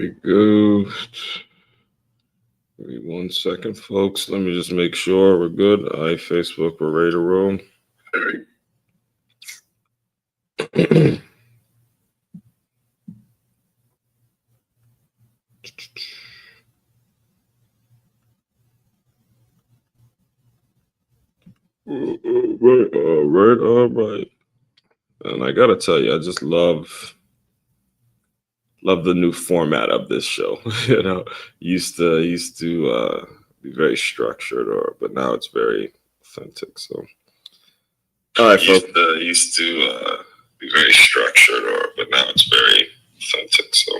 we go. Give me 1 second, folks. Let me just make sure we're good. All right, Facebook, we're ready to roll. All right. And I gotta tell you, I just love the new format of this show. Used to be very structured, but now it's very authentic. So, all right, folks. Used to be very structured, but now it's very authentic. So,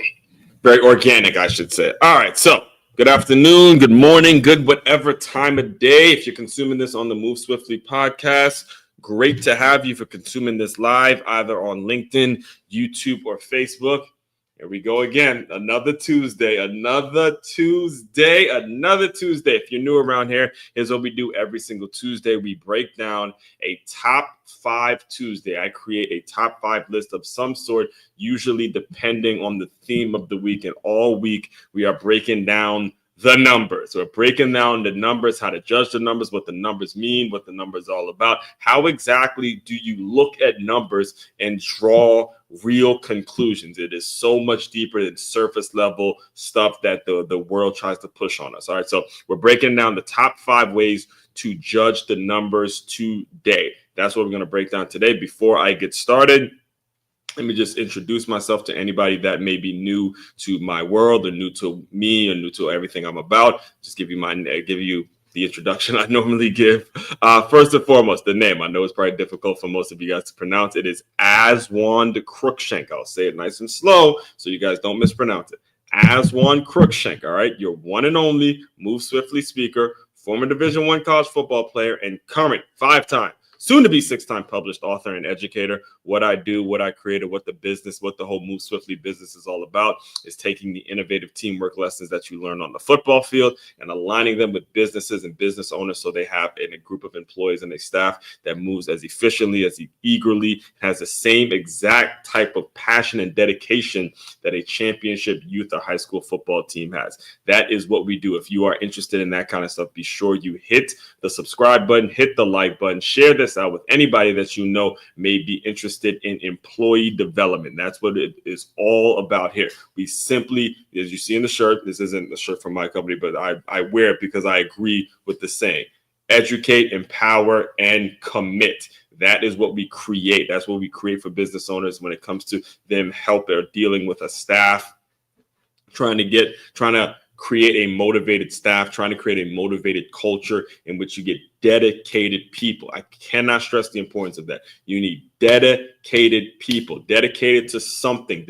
very organic, I should say. All right, so. Good afternoon, good morning, good whatever time of day. If you're consuming this on the Move Swiftly podcast, great to have you for consuming this live, either on LinkedIn, YouTube, or Facebook. Here we go again. Another Tuesday. If you're new around here, here's what we do every single Tuesday. We break down a top 5 Tuesday. I create a top 5 list of some sort, usually depending on the theme of the week. And all week, we are breaking down the numbers. We're breaking down the numbers, how to judge the numbers, what the numbers mean, what the numbers are all about. How exactly do you look at numbers and draw real conclusions? It is so much deeper than surface level stuff that the world tries to push on us. All right, so we're breaking down the top 5 ways to judge the numbers today. That's what we're going to break down today. Before I get started, let me just introduce myself to anybody that may be new to my world or new to me or new to everything I'm about. Just give you the introduction I normally give. First and foremost, the name. I know it's probably difficult for most of you guys to pronounce. It is Aswan Cruikshank. I'll say it nice and slow so you guys don't mispronounce it. Aswan Cruikshank, all right? Your one and only Move Swiftly speaker, former Division I college football player, and current 5-time, soon-to-be 6-time published author and educator. What I do, what I created, what the whole Move Swiftly business is all about is taking the innovative teamwork lessons that you learn on the football field and aligning them with businesses and business owners so they have a group of employees and a staff that moves as efficiently, as eagerly, has the same exact type of passion and dedication that a championship youth or high school football team has. That is what we do. If you are interested in that kind of stuff, be sure you hit the subscribe button, hit the like button, share this out with anybody that you know may be interested in employee development. That's what it is all about here. We simply, as you see in the shirt, this isn't a shirt from my company, but I wear it because I agree with the saying: educate, empower, and commit. That is what we create. That's what we create for business owners when it comes to them help or dealing with a staff, trying to create a motivated staff, trying to create a motivated culture in which you get dedicated people. I cannot stress the importance of that. You need dedicated people, dedicated to something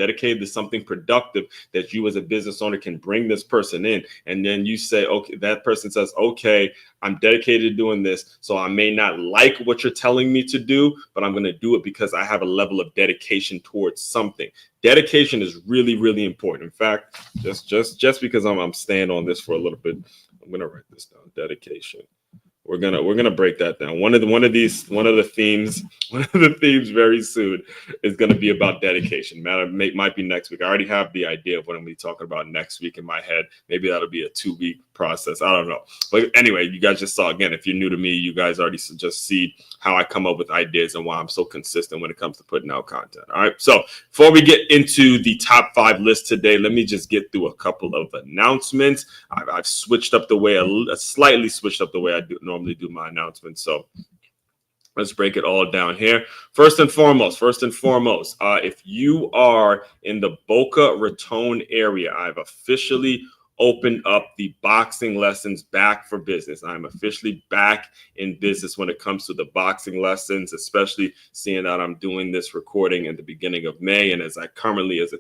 productive that you as a business owner can bring this person in. And then you say, okay, that person says, okay, I'm dedicated to doing this. So I may not like what you're telling me to do, but I'm going to do it because I have a level of dedication towards something. Dedication is really, really important. In fact, just because I'm staying on this for a little bit, I'm going to write this down. Dedication. We're gonna break that down. One of the themes very soon is gonna be about dedication. Might be next week. I already have the idea of what I'm gonna be talking about next week in my head. Maybe that'll be a 2-week process. I don't know. But anyway, you guys just saw, again, if you're new to me, you guys already just see how I come up with ideas and why I'm so consistent when it comes to putting out content. All right. So before we get into the top 5 list today, let me just get through a couple of announcements. I've switched up the way slightly switched up the way I normally do my announcements. So let's break it all down here. First and foremost, if you are in the Boca Raton area, I've officially opened up the boxing lessons back for business. I'm officially back in business when it comes to the boxing lessons, especially seeing that I'm doing this recording in the beginning of May. And as a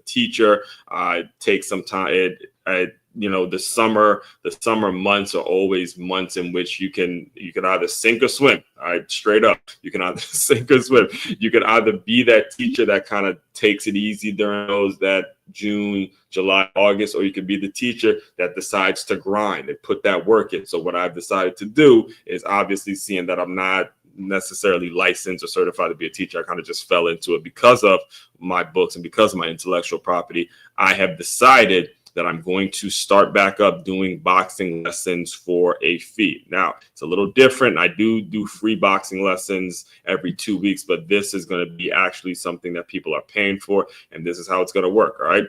teacher, I take some time. The summer months are always months in which you can either sink or swim. All right, straight up, you can either sink or swim. You can either be that teacher that kind of takes it easy during that June, July, August, or you could be the teacher that decides to grind and put that work in. So what I've decided to do is, obviously, seeing that I'm not necessarily licensed or certified to be a teacher, I kind of just fell into it because of my books and because of my intellectual property. I have decided that I'm going to start back up doing boxing lessons for a fee. Now, it's a little different. I do free boxing lessons every 2 weeks, but this is going to be actually something that people are paying for, and this is how it's going to work. All right.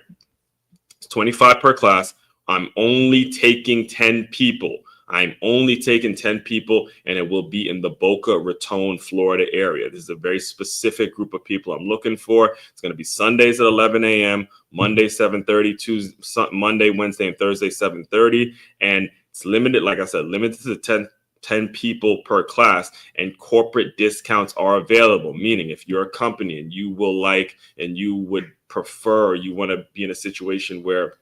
It's $25 per class. I'm only taking 10 people. I'm only taking 10 people, and it will be in the Boca Raton, Florida area. This is a very specific group of people I'm looking for. It's going to be Sundays at 11 a.m., Monday 7:30, Tuesday, Monday, Wednesday, and Thursday 7:30. And it's limited, like I said, limited to 10 people per class, and corporate discounts are available. Meaning, if you're a company and you would prefer, you want to be in a situation where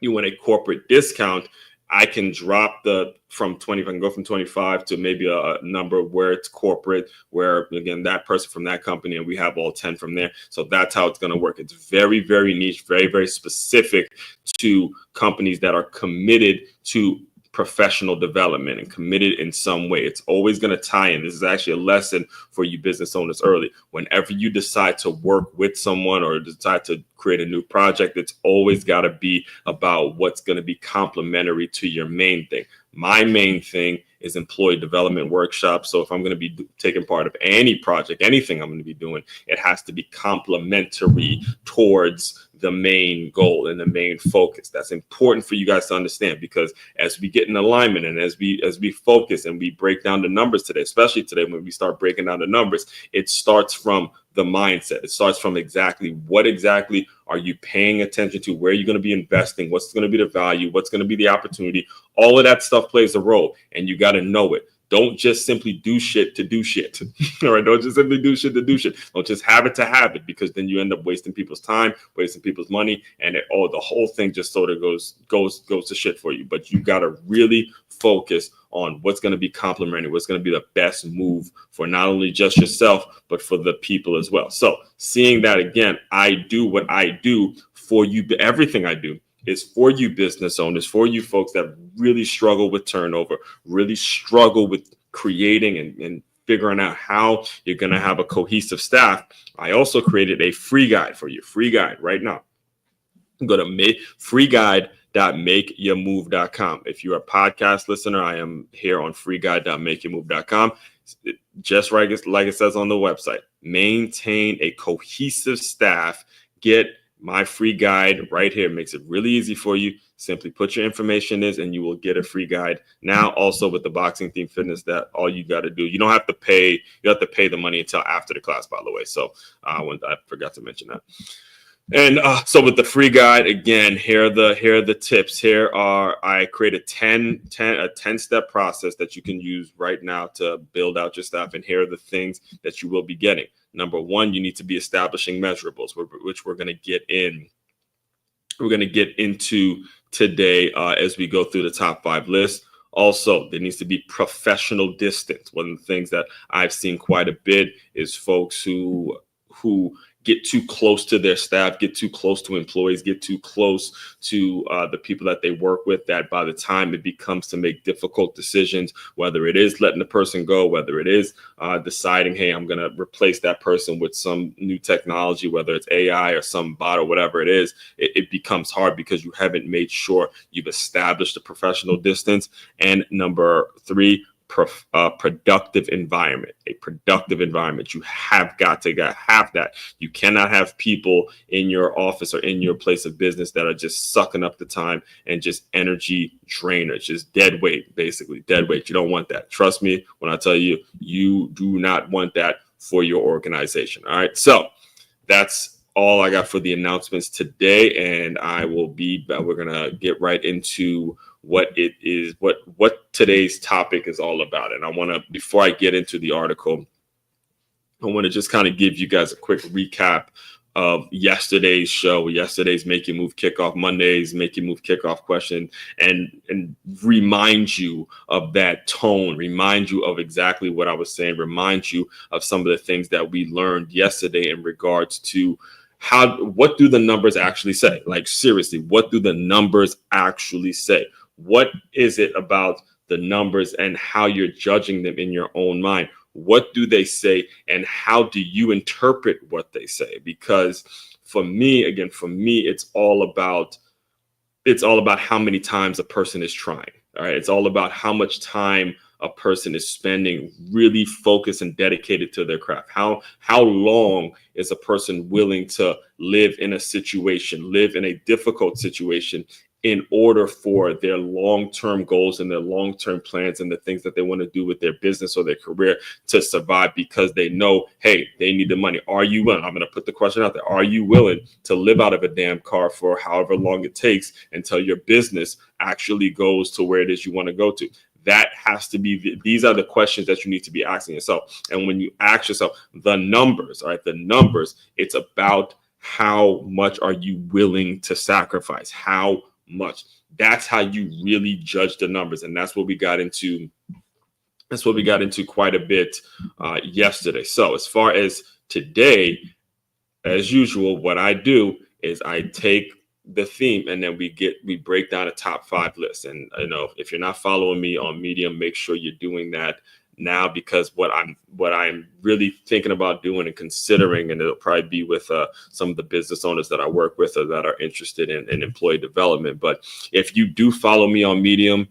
you want a corporate discount, I can drop from 20, if I can go from 25 to maybe a number where it's corporate, where again, that person from that company, and we have all 10 from there. So that's how it's going to work. It's very, very niche, very, very specific to companies that are committed to professional development and committed in some way. It's always going to tie in. This is actually a lesson for you business owners early. Whenever you decide to work with someone or decide to create a new project, it's always got to be about what's going to be complementary to your main thing. My main thing is employee development workshops. So if I'm going to be taking part of any project, anything I'm going to be doing, it has to be complementary towards the main goal and the main focus. That's important for you guys to understand, because as we get in alignment and as we focus and we break down the numbers today, especially today when we start breaking down the numbers, it starts from the mindset. It starts from what exactly are you paying attention to? Where are you going to be investing? What's going to be the value? What's going to be the opportunity? All of that stuff plays a role, and you got to know it. Don't just simply do shit to do shit. All right. Don't just simply do shit to do shit. Don't just have it to have it, because then you end up wasting people's time, wasting people's money, and the whole thing just sort of goes to shit for you. But you got to really focus on what's going to be complementary, what's going to be the best move for not only just yourself, but for the people as well. So seeing that, again, I do what I do for you. Everything I do is for you business owners, for you folks that really struggle with turnover, really struggle with creating and figuring out how you're going to have a cohesive staff. I also created a free guide for you, free guide right now. Go to freeguide.makeyourmove.com. If you're a podcast listener, I am here on freeguide.makeyourmove.com. Just like it says on the website, maintain a cohesive staff. Get my free guide right here. It makes it really easy for you. Simply put your information in and you will get a free guide. Now, also with the Boxing Theme Fitness, that all you got to do, you don't have to pay. You have to pay the money until after the class, by the way. So I forgot to mention that. And so with the free guide, again, here are the tips. I create a 10-step process that you can use right now to build out your staff. And here are the things that you will be getting. Number one, you need to be establishing measurables, which we're going to get in. We're going to get into today as we go through the top 5 list. Also, there needs to be professional distance. One of the things that I've seen quite a bit is folks who get too close to their staff, get too close to employees, get too close to the people that they work with, that by the time it becomes to make difficult decisions, whether it is letting the person go, whether it is deciding, hey, I'm going to replace that person with some new technology, whether it's AI or some bot or whatever it is, it becomes hard because you haven't made sure you've established a professional distance. And number 3, productive environment. A productive environment. You have got to have that. You cannot have people in your office or in your place of business that are just sucking up the time and just energy drainers, just dead weight, basically dead weight. You don't want that. Trust me when I tell you, you do not want that for your organization. All right. So that's all I got for the announcements today. And we're going to get right into what it is, what today's topic is all about. And I want to, before I get into the article, I want to just kind of give you guys a quick recap of yesterday's show, yesterday's Make Your Move Kickoff, Monday's Make Your Move Kickoff question, and remind you of that tone, remind you of exactly what I was saying, remind you of some of the things that we learned yesterday in regards to what do the numbers actually say? Like, seriously, what do the numbers actually say? What is it about the numbers and how you're judging them in your own mind? What do they say, and how do you interpret what they say? Because for me, it's all about it's all about how many times a person is trying. All right. It's all about how much time a person is spending really focused and dedicated to their craft. How long is a person willing to live in a situation, live in a difficult situation in order for their long-term goals and their long-term plans and the things that they want to do with their business or their career to survive, because they know, hey, they need the money. Are you willing? I'm going to put the question out there. Are you willing to live out of a damn car for however long it takes until your business actually goes to where it is you want to go to? That has to be, these are the questions that you need to be asking yourself. And when you ask yourself the numbers, all right, the numbers, it's about how much are you willing to sacrifice? How much? That's how you really judge the numbers. And that's what we got into. That's what we got into quite a bit yesterday. So as far as today, as usual, what I do is I take the theme and then we break down a top 5 list. And if you're not following me on Medium, make sure you're doing that now, because what I'm really thinking about doing and considering, and it'll probably be with some of the business owners that I work with or that are interested in employee development. But if you do follow me on Medium,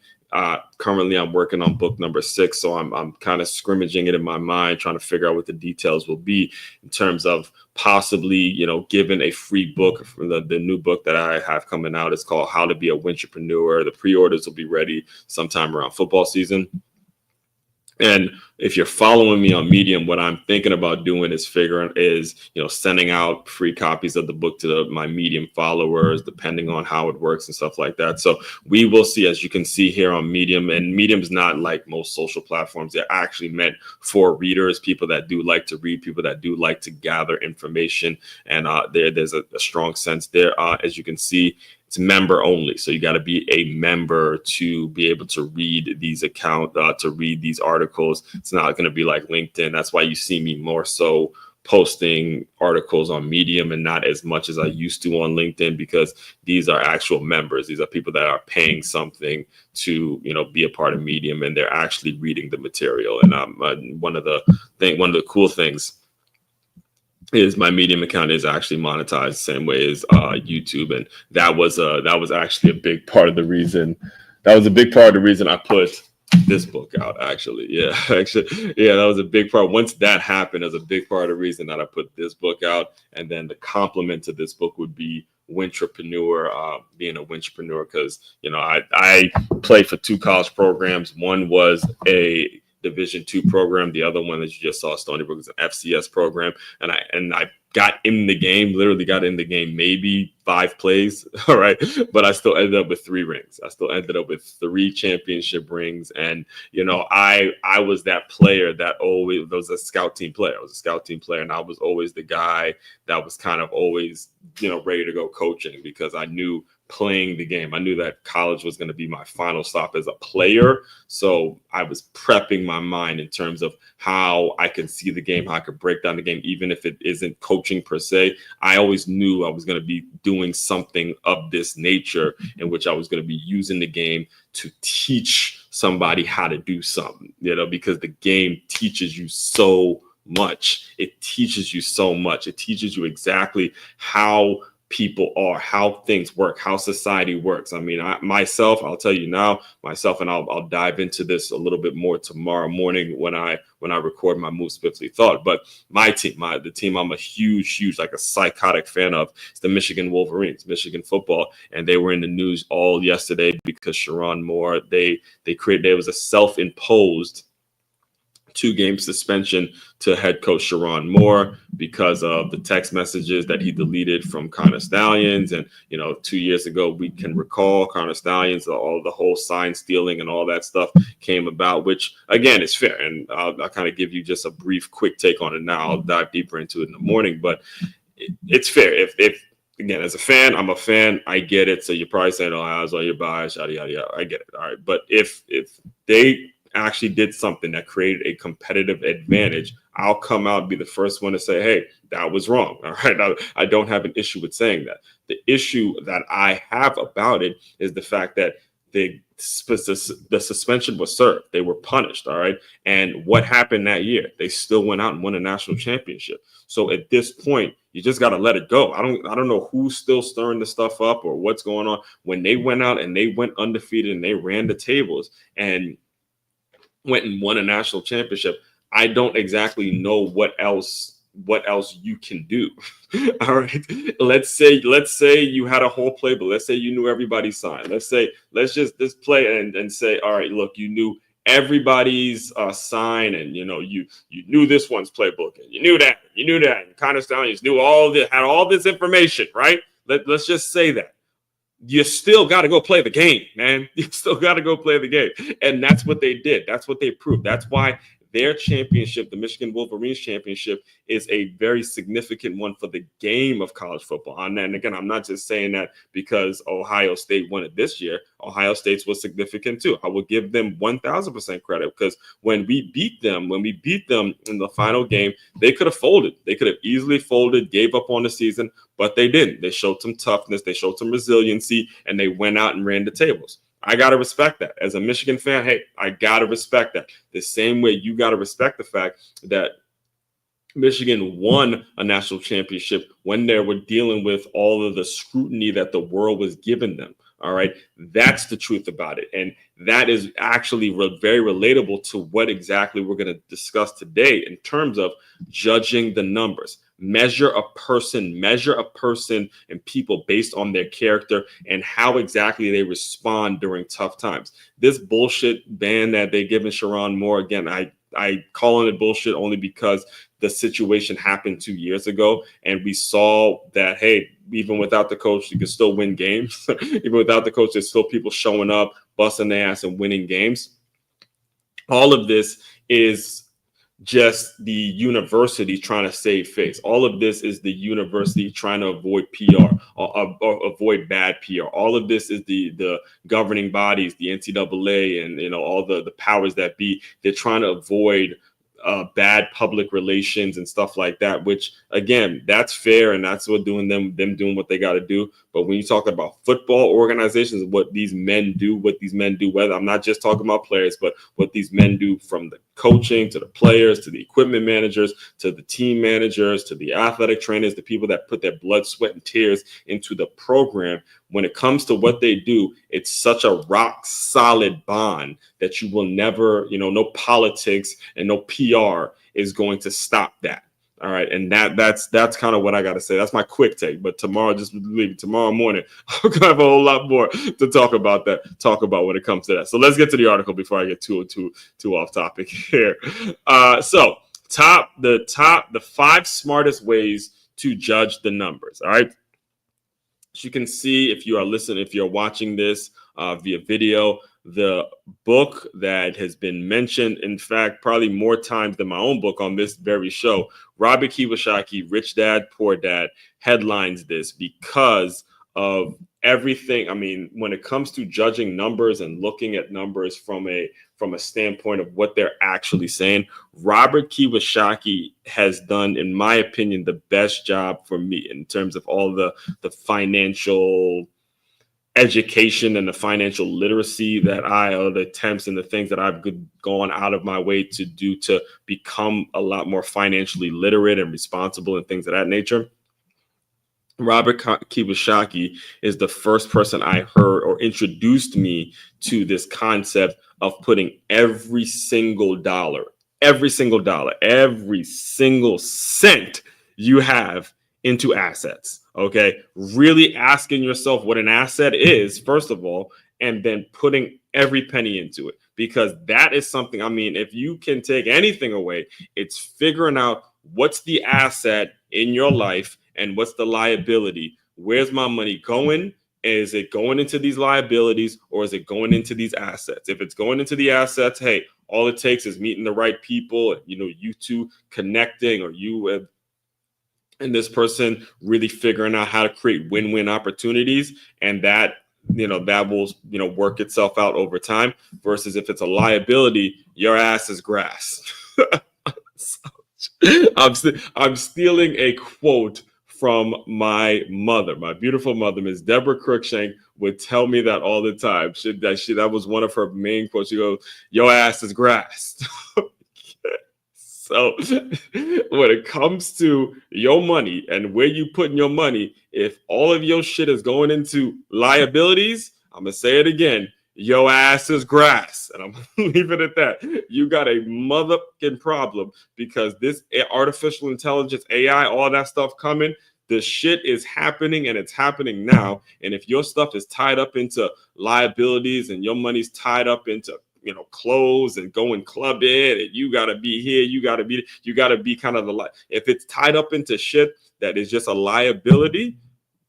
currently I'm working on book number 6, so I'm kind of scrimmaging it in my mind, trying to figure out what the details will be in terms of possibly, giving a free book from the new book that I have coming out. It's called How to Be a Wintrepreneur. The pre-orders will be ready sometime around football season. And if you're following me on Medium, what I'm thinking about doing is sending out free copies of the book to my Medium followers, depending on how it works and stuff like that. So we will see, as you can see here on Medium, and Medium's not like most social platforms. They're actually meant for readers, people that do like to read, people that do like to gather information. And there's a strong sense there. As you can see, it's member only. So you got to be a member to be able to read these to read these articles. It's not going to be like LinkedIn. That's why you see me more so posting articles on Medium and not as much as I used to on LinkedIn, because these are actual members. These are people that are paying something to, be a part of Medium, and they're actually reading the material. And one of the cool things is my Medium account is actually monetized the same way as YouTube, and that was actually a big part of the reason. That was a big part of the reason I put this book out. Actually, that was a big part. Once that happened, it was a big part of the reason that I put this book out. And then the complement to this book would be Wintrepreneur, being a Wintrepreneur, because I played for 2 college programs. One was a Division II program. The other one that you just saw, Stony Brook, is an FCS program. And I got in the game, literally got in the game, maybe 5 plays. All right. But I still ended up with 3 rings. I still ended up with 3 championship rings. And, I was that player that always was a scout team player. I was a scout team player. And I was always the guy that was kind of always, ready to go coaching, because I knew playing the game, I knew that college was going to be my final stop as a player. So I was prepping my mind in terms of how I could see the game, how I could break down the game, even if it isn't coaching per se. I always knew I was going to be doing something of this nature, in which I was going to be using the game to teach somebody how to do something, because the game teaches you so much. It teaches you so much. It teaches you exactly how people are, how things work, how society works. I mean, I'll tell you now, and I'll dive into this a little bit more tomorrow morning when I record my Move Swiftly Thought. But my team, the team I'm a huge, like a psychotic fan of, is the Michigan Wolverines, Michigan football. And they were in the news all yesterday because Sherrone Moore, there was a self-imposed 2-game suspension to head coach Sherrone Moore because of the text messages that he deleted from Connor Stalions. And, 2 years ago, we can recall Connor Stalions, all the whole sign stealing and all that stuff came about, which again is fair. And I'll kind of give you just a brief, quick take on it now. I'll dive deeper into it in the morning, but it's fair. If again, as a fan, I'm a fan. I get it. So you're probably saying, "Oh, I was on your bias, yada yada yada." I get it. All right, but if they actually did something that created a competitive advantage, I'll come out and be the first one to say, hey, that was wrong. All right. I don't have an issue with saying that. The issue that I have about it is the fact that the suspension was served. They were punished. All right. And what happened that year? They still went out and won a national championship. So at this point, You just got to let it go. I don't know who's still stirring the stuff up or what's going on. When they went out and they went undefeated and they ran the tables and went and won a national championship, I don't exactly know what else you can do. All right. Let's say you had a whole playbook. Let's say you knew everybody's sign. Let's just play and say, all right, look, you knew everybody's sign, and you knew this one's playbook, and you knew that, and kind of style, you knew had all this information, right? Let's just say that. You still got to go play the game, man. You still got to go play the game. And that's what they did. That's what they proved. That's why their championship, the Michigan Wolverines championship, is a very significant one for the game of college football. And again, I'm not just saying that because Ohio State won it this year. Ohio State's was significant too. I will give them 1,000% credit, because when we beat them in the final game, they could have folded. They could have easily folded, gave up on the season, but they didn't. They showed some toughness. They showed some resiliency, and they went out and ran the tables. I got to respect that. As a Michigan fan, hey, I got to respect that. The same way you got to respect the fact that Michigan won a national championship when they were dealing with all of the scrutiny that the world was giving them. All right. That's the truth about it. And that is actually very relatable to what exactly we're going to discuss today in terms of judging the numbers. Measure a person and people based on their character and how exactly they respond during tough times. This bullshit ban that they given Sherrone Moore, again, I calling it bullshit only because the situation happened 2 years ago, and we saw that, hey, even without the coach, you can still win games. Even without the coach, there's still people showing up, busting their ass, and winning games. All of this is just the university trying to save face. All of this is the university trying to avoid PR or avoid bad PR. All of this is the governing bodies, the NCAA, and all the powers that be. They're trying to avoid bad public relations and stuff like that, which again, that's fair, and that's what them doing what they got to do. But when you talk about football organizations, what these men do, whether I'm not just talking about players, but what these men do, from the coaching to the players to the equipment managers to the team managers to the athletic trainers, the people that put their blood, sweat, and tears into the program. When it comes to what they do, it's such a rock solid bond that you will never, no politics and no PR is going to stop that. All right. And that's kind of what I got to say. That's my quick take. But tomorrow morning, I'm going to have a whole lot more to talk about when it comes to that. So let's get to the article before I get too off topic here. So the 5 smartest ways to judge the numbers. All right. As you can see, if you're watching this via video, the book that has been mentioned, in fact, probably more times than my own book on this very show, Robert Kiyosaki, Rich Dad, Poor Dad, headlines this because of everything. I mean, when it comes to judging numbers and looking at numbers from a standpoint of what they're actually saying, Robert Kiyosaki has done, in my opinion, the best job for me in terms of all the financial education and the financial literacy the attempts and the things that I've gone out of my way to do to become a lot more financially literate and responsible and things of that nature. Robert Kiyosaki is the first person I heard or introduced me to this concept of putting every single single cent you have into assets. Okay. Really asking yourself what an asset is, first of all, and then putting every penny into it, because that is something, I mean, if you can take anything away, it's figuring out what's the asset in your life and what's the liability. Where's my money going? Is it going into these liabilities, or is it going into these assets? If it's going into the assets, hey, all it takes is meeting the right people, you two connecting, or you and this person really figuring out how to create win-win opportunities, and that will work itself out over time. Versus if it's a liability, your ass is grass. I'm stealing a quote from my mother. My beautiful mother, Ms. Deborah Cruikshank, would tell me that all the time. That was one of her main quotes. She goes, "Your ass is grass." So when it comes to your money and where you putting your money, if all of your shit is going into liabilities, I'm gonna say it again. Your ass is grass, and I'm gonna leave it at that. You got a motherfucking problem because this artificial intelligence, AI, all that stuff coming. The shit is happening and it's happening now. And if your stuff is tied up into liabilities and your money's tied up into clothes and going club in, and you gotta be here, you gotta be kind of if it's tied up into shit that is just a liability,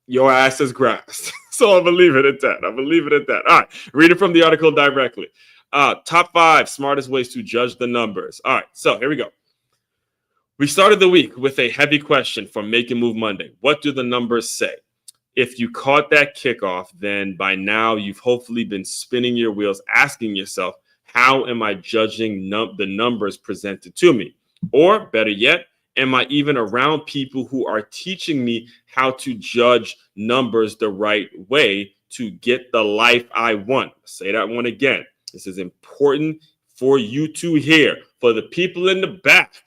your ass is grass. So I'm gonna leave it at that. All right, read it from the article directly. Top 5 smartest ways to judge the numbers. All right, so here we go. We started the week with a heavy question from Make It Move Monday. What do the numbers say? If you caught that kickoff, then by now you've hopefully been spinning your wheels, asking yourself, how am I judging the numbers presented to me? Or better yet, am I even around people who are teaching me how to judge numbers the right way to get the life I want? Say that one again. This is important for you to hear. For the people in the back.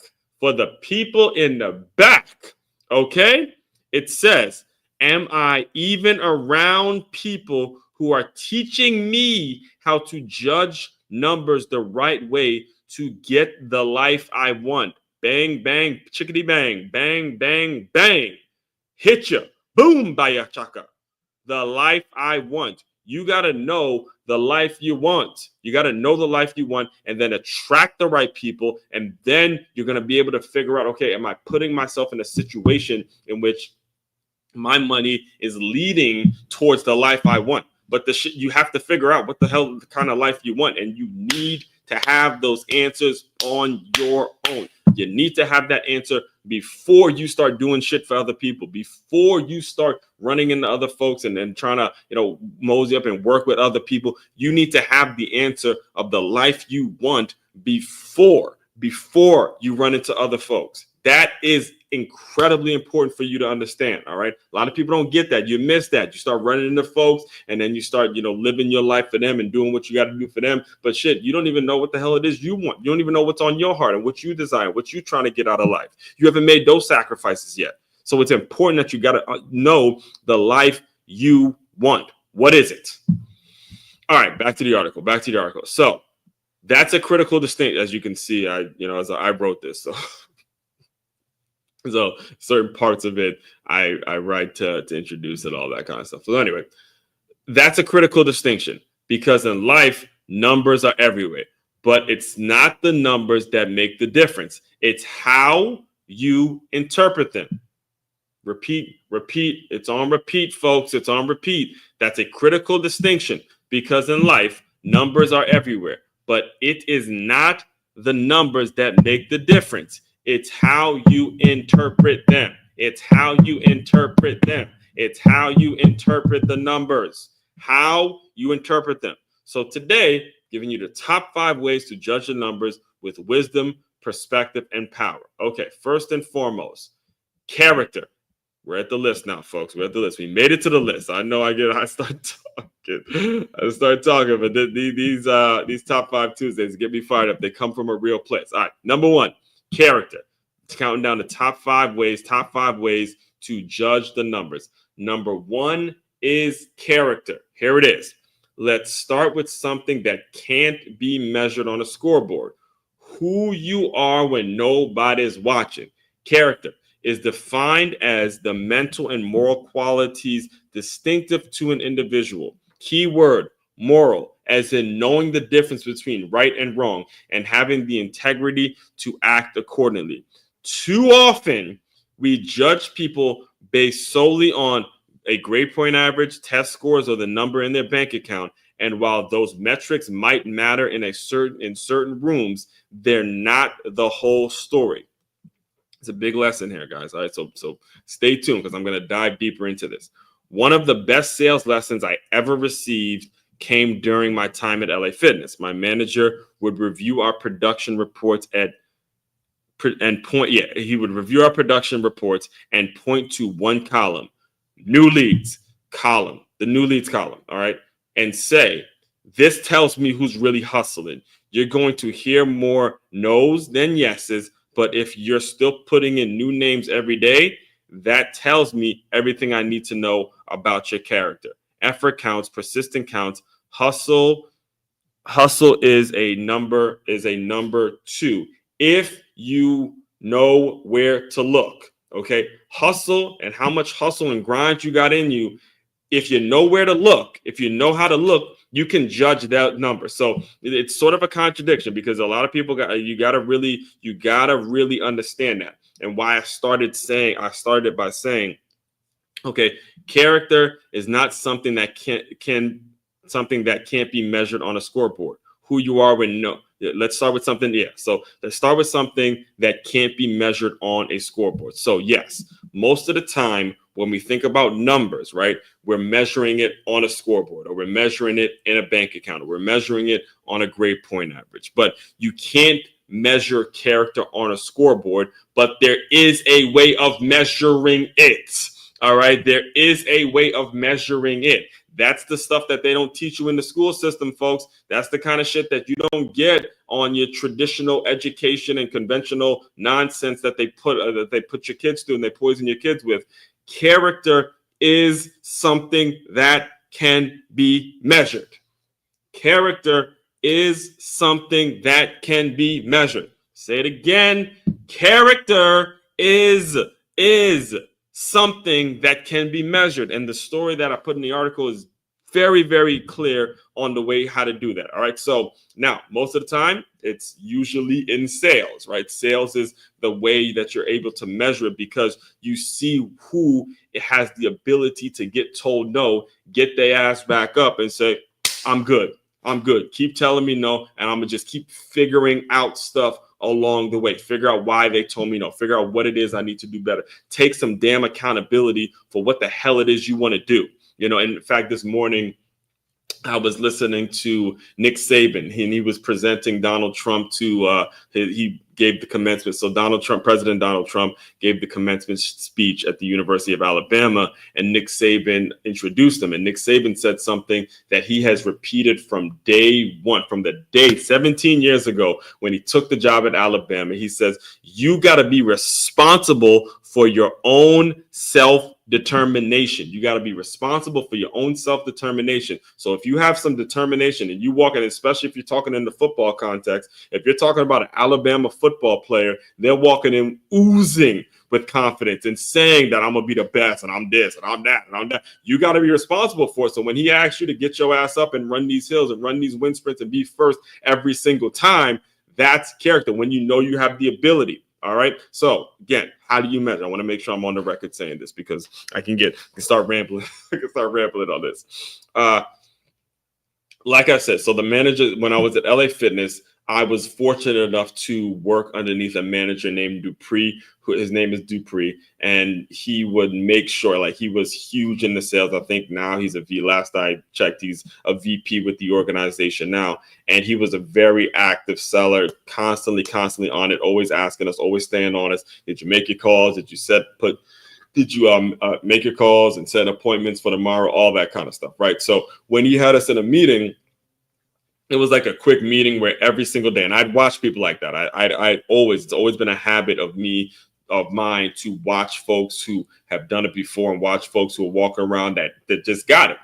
Okay? It says, am I even around people who are teaching me how to judge numbers the right way to get the life I want? Bang, bang, chickadee bang, bang, bang, bang. Hit you. Boom, baya chaka. The life I want. You got to know the life you want. You got to know the life you want and then attract the right people. And then you're going to be able to figure out, okay, am I putting myself in a situation in which my money is leading towards the life I want? But you have to figure out what the hell kind of life you want. And you need to have those answers on your own. You need to have that answer before you start doing shit for other people, before you start running into other folks and then trying to, mosey up and work with other people. You need to have the answer of the life you want before you run into other folks. That is incredibly important for you to understand. All right. A lot of people don't get that. You miss that. You start running into folks and then you start, living your life for them and doing what you got to do for them. But shit, you don't even know what the hell it is you want. You don't even know what's on your heart and what you desire, what you're trying to get out of life. You haven't made those sacrifices yet. So it's important that you got to know the life you want. What is it? All right. Back to the article. So that's a critical distinction. As you can see, I wrote this. So certain parts of it, I write to introduce it, all that kind of stuff. So anyway, that's a critical distinction because in life, numbers are everywhere, but it's not the numbers that make the difference. It's how you interpret them. Repeat. It's on repeat, folks. It's on repeat. That's a critical distinction because in life, numbers are everywhere, but it is not the numbers that make the difference. It's how you interpret them. It's how you interpret the numbers, how you interpret them. So today, giving you the top 5 ways to judge the numbers with wisdom, perspective, and power. Okay, first and foremost, character. We're at the list now, folks. We're at the list. We made it to the list. I know I start talking, but these top 5 Tuesdays get me fired up. They come from a real place. All right, number 1. Character. Counting down the top 5 ways to judge the numbers. Number 1 is character. Here it is. Let's start with something that can't be measured on a scoreboard. Who you are when nobody's watching. Character is defined as the mental and moral qualities distinctive to an individual. Keyword, moral, as in knowing the difference between right and wrong and having the integrity to act accordingly. Too often, we judge people based solely on a grade point average, test scores, or the number in their bank account. And while those metrics might matter in certain rooms, they're not the whole story. It's a big lesson here, guys. All right, so stay tuned because I'm going to dive deeper into this. One of the best sales lessons I ever received came during my time at LA Fitness. My manager would review our production reports he would review our production reports and point to one column, new leads column, the new leads column, all right, and say, this tells me who's really hustling. You're going to hear more no's than yeses, But if you're still putting in new names every day, that tells me everything I need to know about your character. Effort counts, persistent counts, hustle is a number 2. If you know where to look, okay? Hustle and how much hustle and grind you got in you. If you know where to look, if you know how to look, you can judge that number. So it's sort of a contradiction because a lot of people you gotta really understand that. And why I started by saying, okay, character is not something that can't be measured on a scoreboard. Who you are when no. Let's start with something. Yeah. So let's start with something that can't be measured on a scoreboard. So yes, most of the time when we think about numbers, right, we're measuring it on a scoreboard, or we're measuring it in a bank account, or we're measuring it on a grade point average. But you can't measure character on a scoreboard, but there is a way of measuring it. All right. There is a way of measuring it. That's the stuff that they don't teach you in the school system, folks. That's the kind of shit that you don't get on your traditional education and conventional nonsense that they put your kids through and they poison your kids with. Character is something that can be measured. Character is something that can be measured. Say it again. Character is something that can be measured. And the story that I put in the article is very, very clear on the way how to do that. All right. So now most of the time it's usually in sales, right? Sales is the way that you're able to measure it because you see who has the ability to get told no, get their ass back up and say, I'm good. Keep telling me no. And I'm going to just keep figuring out stuff along the way. Figure out why they told me no. Figure out what it is I need to do better. Take some damn accountability for what the hell it is you want to do. You know, in fact, this morning I was listening to Nick Saban, and he was presenting Donald Trump to he gave the commencement. So President Donald Trump gave the commencement speech at the University of Alabama, and Nick Saban introduced him. And Nick Saban said something that he has repeated from day one, from the day 17 years ago when he took the job at Alabama. He says, you got to be responsible for your own self-determination. You got to be responsible for your own self-determination. So if you have some determination and you walk in, especially if you're talking in the football context, if you're talking about an Alabama football player, they're walking in oozing with confidence and saying that I'm going to be the best and I'm this and I'm that and I'm that. You got to be responsible for it. So when he asks you to get your ass up and run these hills and run these wind sprints and be first every single time, that's character when you know you have the ability. All right. So again, how do you measure? I want to make sure I'm on the record saying this because I can start rambling. I can start rambling on this. Like I said, so the manager, when I was at LA Fitness, I was fortunate enough to work underneath a manager named Dupree, his name is Dupree, and he would make sure, like, he was huge in the sales. I think now he's a V. Last I checked, he's a VP with the organization now. And he was a very active seller, constantly on it, always asking us, always staying on us. Did you make your calls? Did you make your calls and set appointments for tomorrow? All that kind of stuff, right? So when he had us in a meeting, it was like a quick meeting where every single day, and I'd watch people like that. It's always been a habit of mine to watch folks who have done it before and watch folks who are walking around that just got it,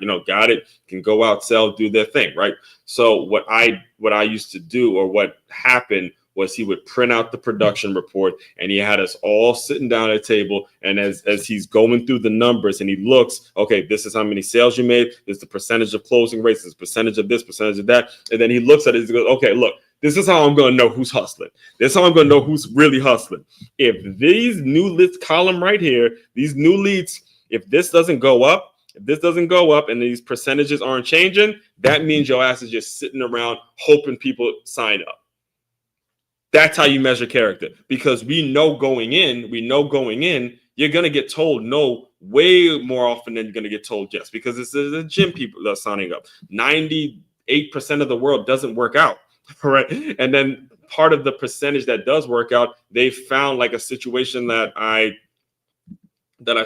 can go out, sell, do their thing, right? So what I used to do, or what happened, was he would print out the production report, and he had us all sitting down at a table. And as he's going through the numbers and he looks, okay, this is how many sales you made. This is the percentage of closing rates. This is percentage of this, percentage of that. And then he looks at it and goes, okay, look, this is how I'm going to know who's hustling. This is how I'm going to know who's really hustling. If these new leads column right here, these new leads, if this doesn't go up and these percentages aren't changing, that means your ass is just sitting around hoping people sign up. That's how you measure character, because we know going in, you're going to get told no way more often than you're going to get told yes, because this is the gym people that are signing up. 98% of the world doesn't work out, right? And then part of the percentage that does work out, they found, like a situation that I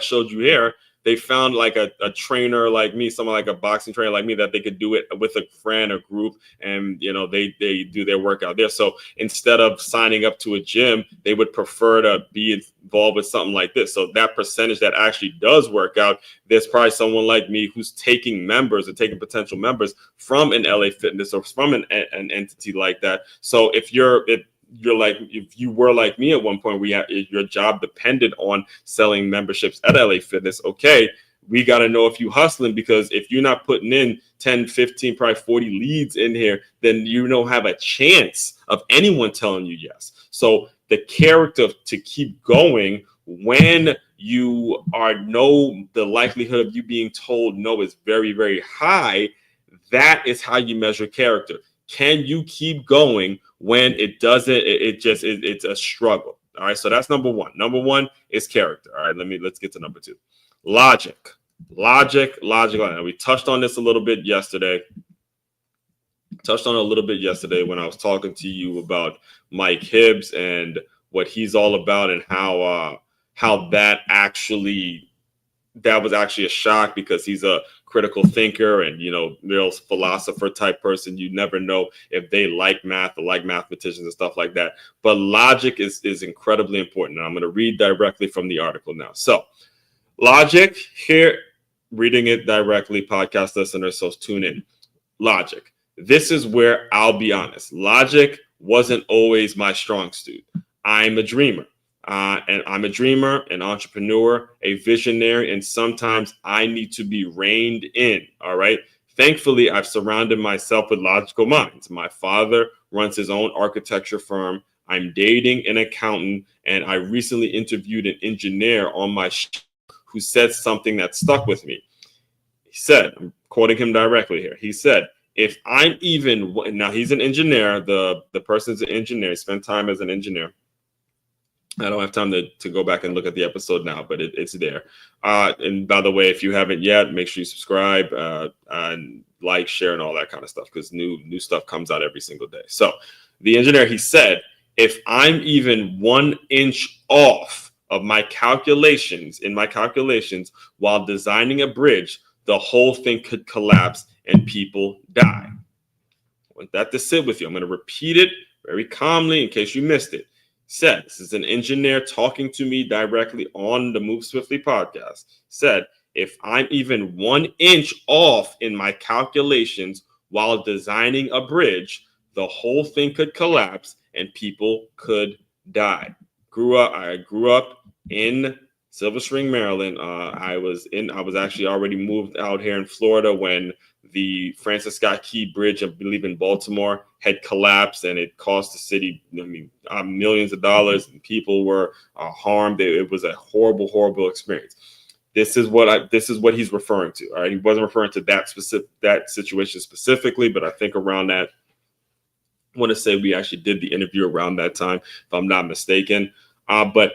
showed you here, they found like a trainer like me, someone like a boxing trainer like me, that they could do it with a friend or group, and they do their workout there. So instead of signing up to a gym, they would prefer to be involved with something like this. So that percentage that actually does work out, there's probably someone like me who's taking members or taking potential members from an LA Fitness or from an entity like that. So if you were like me at one point, your job depended on selling memberships at LA Fitness, okay, we got to know if you hustling, because if you're not putting in 10, 15, probably 40 leads in here, then you don't have a chance of anyone telling you yes. So the character to keep going when you the likelihood of you being told no is very, very high. That is how you measure character. Can you keep going when it doesn't? It's a struggle. All right. So that's number one. Number one is character. All right. Let's get to number two. Logic. We touched on this a little bit yesterday. When I was talking to you about Mike Hibbs and what he's all about, and how that was actually a shock, because he's a critical thinker and real philosopher type person. You never know if they like math or like mathematicians and stuff like that. But logic is incredibly important. And I'm going to read directly from the article now. So logic here, reading it directly, podcast listeners, so tune in. Logic. This is where I'll be honest. Logic wasn't always my strong suit. I'm a dreamer. And I'm a dreamer, an entrepreneur, a visionary, and sometimes I need to be reined in. All right. Thankfully, I've surrounded myself with logical minds. My father runs his own architecture firm. I'm dating an accountant, and I recently interviewed an engineer on my show who said something that stuck with me. He said, I'm quoting him directly here. He said, if I'm even, now he's an engineer, the person's an engineer, spent time as an engineer. I don't have time to go back and look at the episode now, but it's there. And by the way, if you haven't yet, make sure you subscribe and like, share, and all that kind of stuff, because new stuff comes out every single day. So the engineer, he said, if I'm even 1 inch off of my calculations while designing a bridge, the whole thing could collapse and people die. I want that to sit with you. I'm going to repeat it very calmly in case you missed it. Said, this is an engineer talking to me directly on the Move Swiftly podcast, said, if I'm even 1 inch off in my calculations while designing a bridge, the whole thing could collapse and people could die. I grew up in Silver Spring, Maryland. I was actually already moved out here in Florida when the Francis Scott Key Bridge, I believe in Baltimore, had collapsed, and it cost the city, millions of dollars, and people were harmed. It was a horrible, horrible experience. This is what he's referring to. All right, he wasn't referring to that situation specifically, but I think around that, I want to say we actually did the interview around that time, if I'm not mistaken. But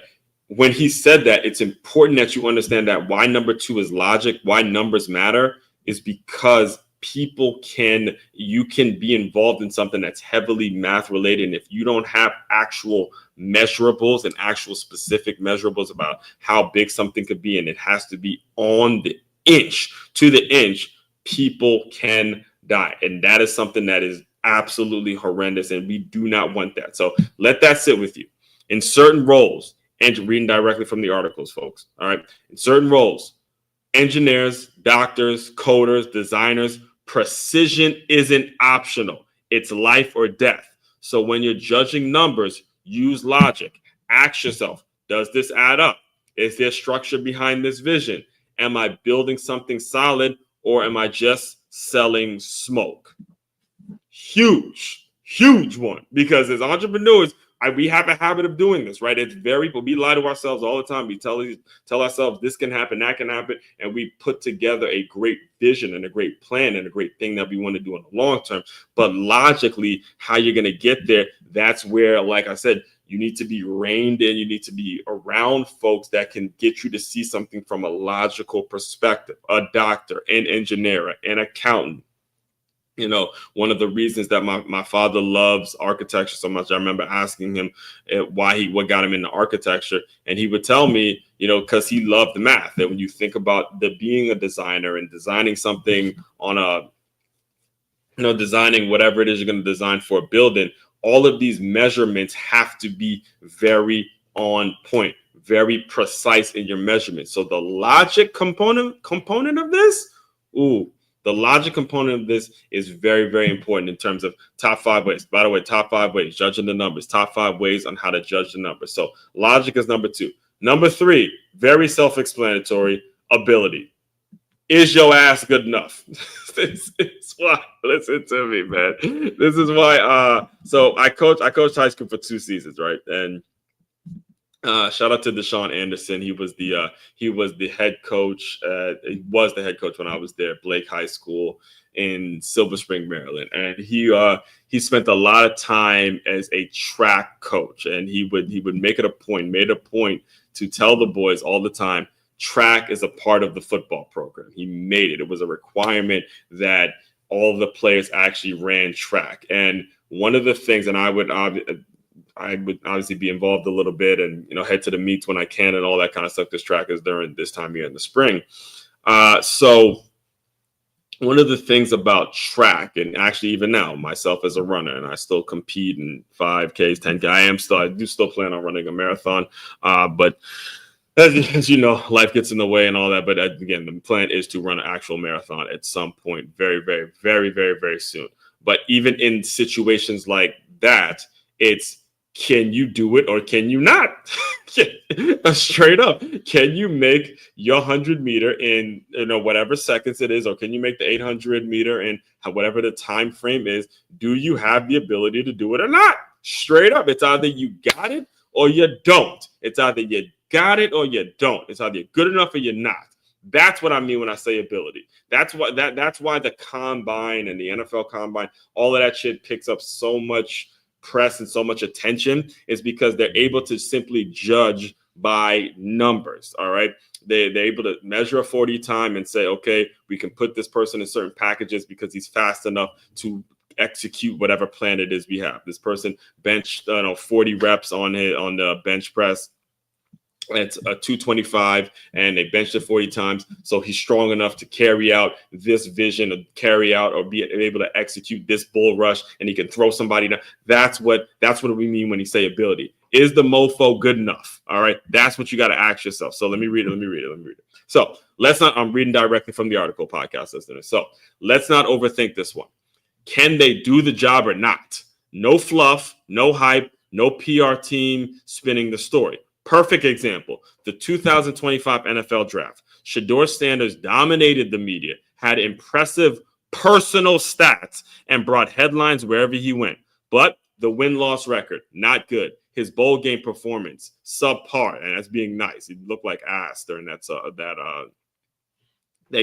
when he said that, it's important that you understand that why number two is logic, why numbers matter, is because you can be involved in something that's heavily math related. And if you don't have actual measurables and actual specific measurables about how big something could be, and it has to be on the inch to the inch, people can die. And that is something that is absolutely horrendous. And we do not want that. So let that sit with you. In certain roles, and reading directly from the articles, folks. All right. In certain roles, engineers, doctors, coders, designers, precision isn't optional. It's life or death. So when you're judging numbers, use logic. Ask yourself, does this add up? Is there structure behind this vision? Am I building something solid, or am I just selling smoke? Huge one. Because as entrepreneurs, we have a habit of doing this, right? We lie to ourselves all the time. We tell ourselves this can happen, that can happen, and we put together a great vision and a great plan and a great thing that we want to do in the long term. But logically, how you're going to get there, that's where, like I said, you need to be reined in. You need to be around folks that can get you to see something from a logical perspective. A doctor, an engineer, an accountant, One of the reasons that my father loves architecture so much, I remember asking him what got him into architecture. And he would tell me, because he loved the math. That when you think about being a designer and designing something on designing whatever it is you're going to design for a building, all of these measurements have to be very on point, very precise in your measurements. So the logic component of this, the logic component of this is very, very important in terms of top 5 ways. By the way, top 5 ways, judging the numbers, top 5 ways on how to judge the numbers. So logic is number 2. Number 3, very self-explanatory, ability. Is your ass good enough? This is why. Listen to me, man. This is why. So I coached high school for 2 seasons, right? And shout out to Deshaun Anderson. He was the head coach. He was the head coach when I was there, Blake High School in Silver Spring, Maryland. And he spent a lot of time as a track coach, and he would made a point to tell the boys all the time, track is a part of the football program. He made it. It was a requirement that all the players actually ran track. And one of the things, and I would obviously be involved a little bit and, head to the meets when I can and all that kind of stuff. This track is during this time of year in the spring. So one of the things about track, and actually even now, myself as a runner, and I still compete in 5Ks, 10K. I do still plan on running a marathon, but as you know, life gets in the way and all that. But again, the plan is to run an actual marathon at some point very, very, very, very, very soon. But even in situations like that, it's, can you do it or can you not? Straight up, can you make your 100-meter in whatever seconds it is, or can you make the 800-meter in whatever the time frame is? Do you have the ability to do it or not? Straight up, it's either you got it or you don't. It's either you got it or you don't. It's either you're good enough or you're not. That's what I mean when I say ability. That's why the combine and the NFL combine, all of that shit picks up so much press and so much attention, is because they're able to simply judge by numbers. All right. They're able to measure a 40 time and say, okay, we can put this person in certain packages because he's fast enough to execute whatever plan it is we have. This person benched 40 reps on the bench press. It's a 225 and they benched it 40 times. So he's strong enough to carry out this vision, or carry out or be able to execute this bull rush, and he can throw somebody down. That's what we mean when you say ability. Is the mofo good enough? All right. That's what you got to ask yourself. So let me read it. So I'm reading directly from the article, podcast listeners. So let's not overthink this one. Can they do the job or not? No fluff, no hype, no PR team spinning the story. Perfect example, the 2025 NFL draft. Shedeur Sanders dominated the media, had impressive personal stats, and brought headlines wherever he went. But the win-loss record, not good. His bowl game performance, subpar, and that's being nice. He looked like ass during that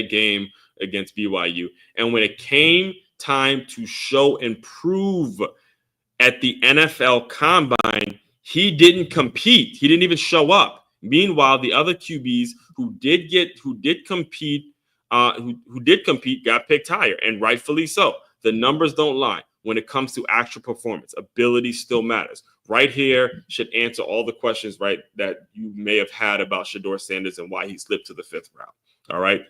game against BYU. And when it came time to show and prove at the NFL Combine, he didn't compete. He didn't even show up. Meanwhile, the other QBs who did compete got picked higher, and rightfully so. The numbers don't lie. When it comes to actual performance, ability still matters. Right here should answer all the questions, right, that you may have had about Shedeur Sanders and why he slipped to the 5th round. All right.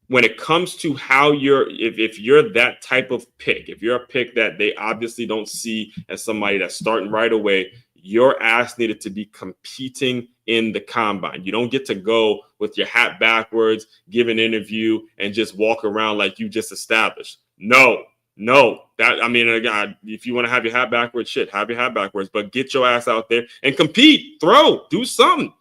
When it comes to how if you're that type of pick, if you're a pick that they obviously don't see as somebody that's starting right away, your ass needed to be competing in the combine. You don't get to go with your hat backwards, give an interview, and just walk around like you just established. No. Again, if you want to have your hat backwards, have your hat backwards, but get your ass out there and compete, do something.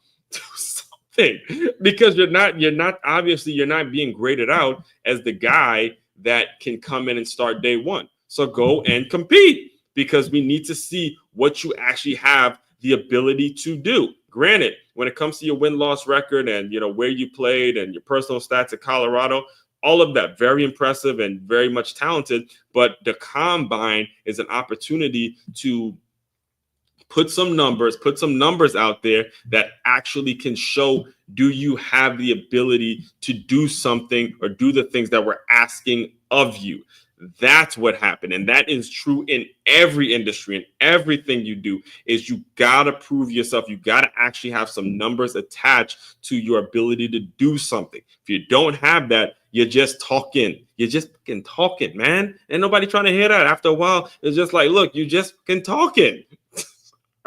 Because you're not being graded out as the guy that can come in and start day one. So go and compete, because we need to see what you actually have the ability to do. Granted, when it comes to your win-loss record and where you played and your personal stats at Colorado, all of that very impressive and very much talented, but the combine is an opportunity to put some numbers out there that actually can show, do you have the ability to do something or do the things that we're asking of you? That's what happened. And that is true in every industry and everything you do is you got to prove yourself. You got to actually have some numbers attached to your ability to do something. If you don't have that, you're just talking. You're just fucking talking, man. Ain't nobody trying to hear that. After a while, it's just like, look, you just fucking talking,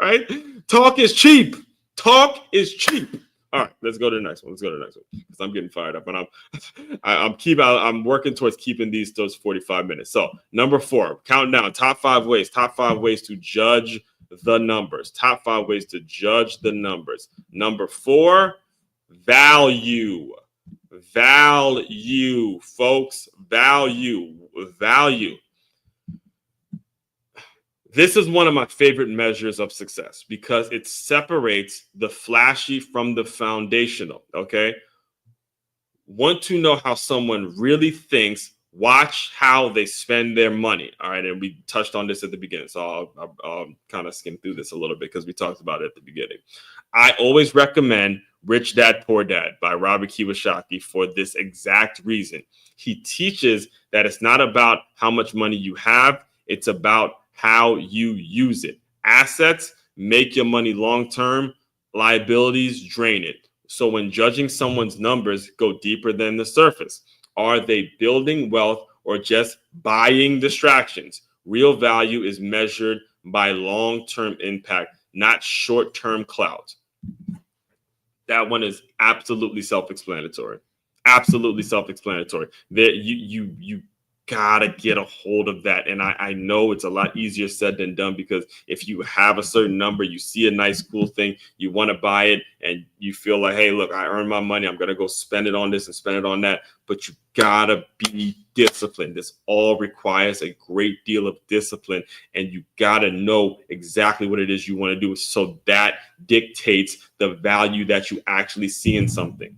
right? Talk is cheap. Talk is cheap. All right, let's go to the next one. Because I'm getting fired up, and I'm working towards keeping those 45 minutes. So number 4, count down. Top 5 ways to judge the numbers. Top 5 ways to judge the numbers. Number 4, value, folks, value. This is one of my favorite measures of success because it separates the flashy from the foundational, okay? Want to know how someone really thinks, watch how they spend their money, all right? And we touched on this at the beginning, so I'll kind of skim through this a little bit because we talked about it at the beginning. I always recommend Rich Dad, Poor Dad by Robert Kiyosaki for this exact reason. He teaches that it's not about how much money you have, it's about how you use it. Assets make your money long-term. Liabilities drain it. So when judging someone's numbers, go deeper than the surface. Are they building wealth or just buying distractions? Real value is measured by long-term impact, not short-term clout. That one is absolutely self-explanatory. Absolutely self-explanatory. That you gotta get a hold of that. And I know it's a lot easier said than done because if you have a certain number, you see a nice, cool thing, you want to buy it, and you feel like, hey, look, I earned my money. I'm going to go spend it on this and spend it on that. But you gotta be disciplined. This all requires a great deal of discipline, and you gotta know exactly what it is you want to do. So that dictates the value that you actually see in something.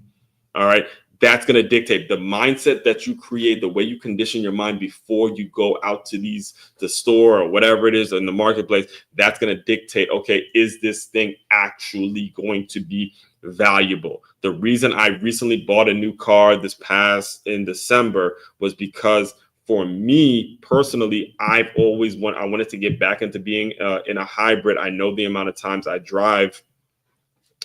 All right. That's going to dictate the mindset that you create, the way you condition your mind before you go out to the store or whatever it is in the marketplace. That's going to dictate, okay, is this thing actually going to be valuable? The reason I recently bought a new car in December was because for me personally, I wanted to get back into being in a hybrid. I know the amount of times I drive.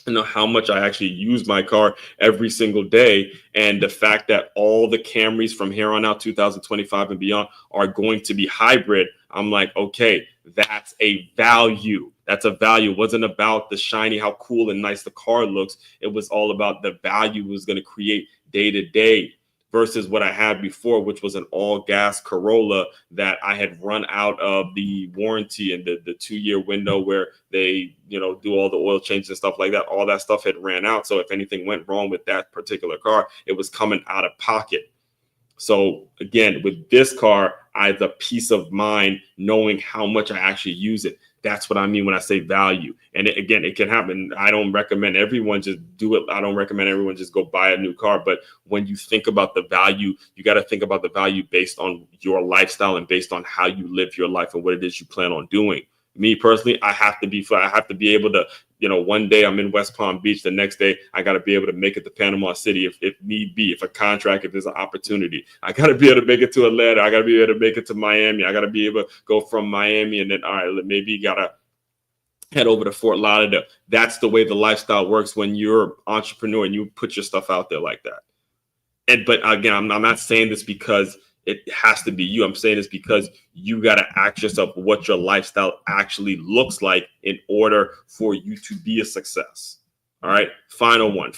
I know how much I actually use my car every single day. And the fact that all the Camrys from here on out, 2025 and beyond, are going to be hybrid, I'm like, okay, that's a value. That's a value. It wasn't about the shiny, how cool and nice the car looks. It was all about the value it was going to create day to day. Versus what I had before, which was an all-gas Corolla that I had run out of the warranty and the 2-year window where they, do all the oil changes and stuff like that. All that stuff had ran out. So if anything went wrong with that particular car, it was coming out of pocket. So again, with this car, I have the peace of mind knowing how much I actually use it. That's what I mean when I say value. And it can happen. I don't recommend everyone just do it. I don't recommend everyone just go buy a new car. But when you think about the value, you got to think about the value based on your lifestyle and based on how you live your life and what it is you plan on doing. Me personally, I have to be able to, one day I'm in West Palm Beach. The next day, I got to be able to make it to Panama City if need be, if there's an opportunity. I got to be able to make it to Atlanta. I got to be able to make it to Miami. I got to be able to go from Miami and then, all right, maybe you got to head over to Fort Lauderdale. That's the way the lifestyle works when you're an entrepreneur and you put your stuff out there like that. But again, I'm not saying this because it has to be you. I'm saying this because you got to ask yourself what your lifestyle actually looks like in order for you to be a success. All right. Final one.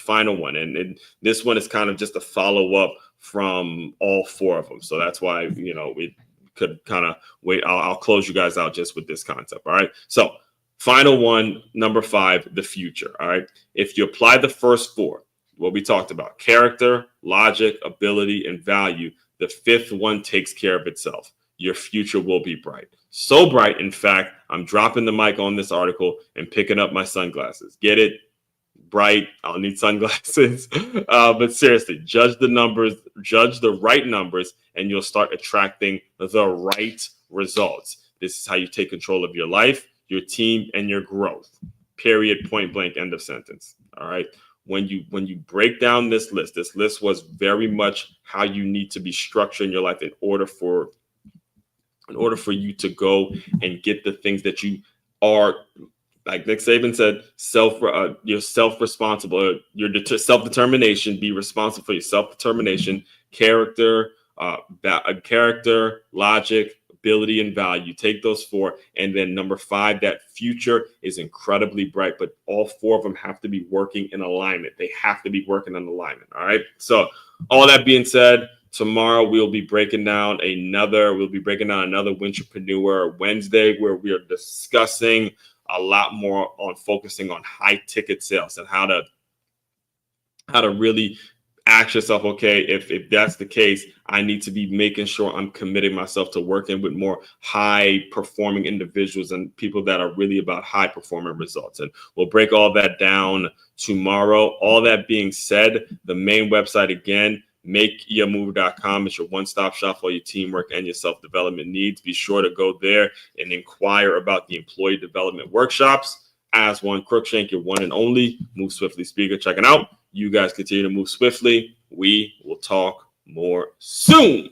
And this one is kind of just a follow up from all 4 of them. So that's why, we could kind of wait. I'll close you guys out just with this concept. All right. So final one, number 5, the future. All right. If you apply the first 4, what we talked about, character, logic, ability, and value, the 5th one takes care of itself. Your future will be bright. So bright, in fact, I'm dropping the mic on this article and picking up my sunglasses. Get it? Bright. I'll need sunglasses. But seriously, judge the numbers, judge the right numbers, and you'll start attracting the right results. This is how you take control of your life, your team, and your growth. Period. Point blank. End of sentence. All right. When you break down this list was very much how you need to be structuring your life in order for in order for you to go and get the things that you are, like Nick Saban said, you're self-responsible. Your self-determination. Be responsible for your self-determination, character, character, logic, ability, and value. Take those four, and then number 5, that future is incredibly bright. But all 4 of them have to be working in alignment. They have to be working in alignment. All right. So, all that being said, tomorrow we'll be breaking down another Wintrepreneur Wednesday, where we are discussing a lot more on focusing on high ticket sales and how to really ask yourself, okay, if that's the case, I need to be making sure I'm committing myself to working with more high performing individuals and people that are really about high performing results. And we'll break all that down tomorrow. All that being said, the main website again, makeyourmove.com, is your one-stop shop for your teamwork and your self-development needs. Be sure to go there and inquire about the employee development workshops. As one Crookshank, your one and only Move Swiftly speaker, checking out. You guys continue to move swiftly. We will talk more soon.